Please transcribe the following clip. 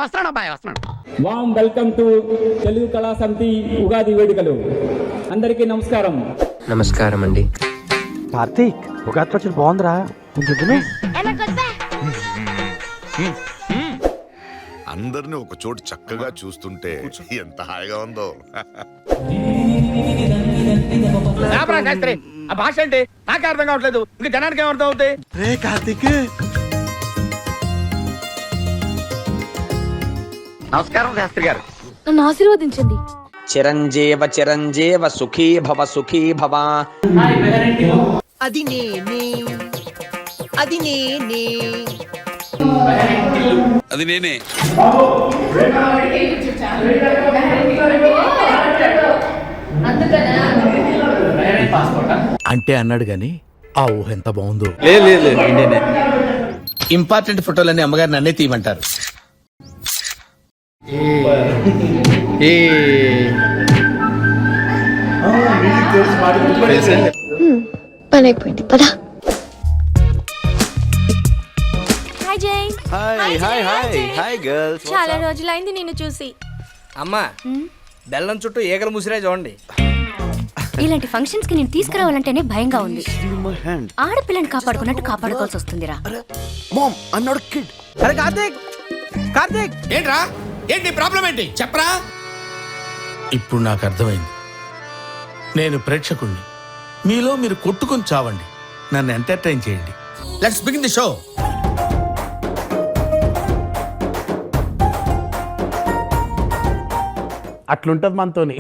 వస్తున్నాడు అబ్బాయి వస్తున్నాడు. వామ్ వెల్కమ్ టు తెలుగు కళా సమితి ఉగాది వేడుకలు. అందరికీ నమస్కారం. నమస్కారం అండి. కార్తీక్ ఉగాది పచ్చడి బాగుందిరా, కొంచెం అందరిని ఒక చోటు చక్కగా చూస్తుంటే ఎంత హాయిగా ఉందో. శాస్త్రి ఆ భాష ఏంటి నాకే అర్థం కావట్లేదు, ఇంకా జనానికి ఏమర్థం అవుతాయి? రే కార్తీక్, నమస్కారం శాస్త్రి గారు. నన్ను ఆశీర్వదించండి. చిరంజీవ చిరంజీవ సుఖీ భవ సుఖీ భవ. అది నేనే, అది నేనే, అది నేనే. అంటే అన్నాడు గాని ఆ ఊహ ఎంత బాగుందో. ఇంపార్టెంట్ ఫోటోలన్నీ అమ్మగారు నన్నే తీయమంటారు. పని అయిపోయింది పదా. హాయ్ జై. Hi hi hi hi girls. చాలా రోజులైంది నిన్ను చూసి. అమ్మా బెల్లం చుట్టూ ఈగలు ముసిరే చూడండి. ఇలాంటి ఫంక్షన్స్ కి నేను తీసుకురావాలంటేనే భయంగా ఉంది. ఆడపిల్లని కాపాడుకున్నట్టు కాపాడుకోవాల్సి వస్తుందిరా. మామ్ అన్నాడు కిడ్. అరే కార్తీక్, కార్తీక్ ఏంట్రా, ఏంటి ప్రాబ్లం ఏంటి చెప్పరా? ఇప్పుడు నాకు అర్థమైంది. నేను ప్రేక్షకుణ్ణి, మీలో మీరు కొట్టుకొని చావండి, నన్ను ఎంటర్టైన్ చేయండి. Let's begin the show. అట్లుంటది మనతోని.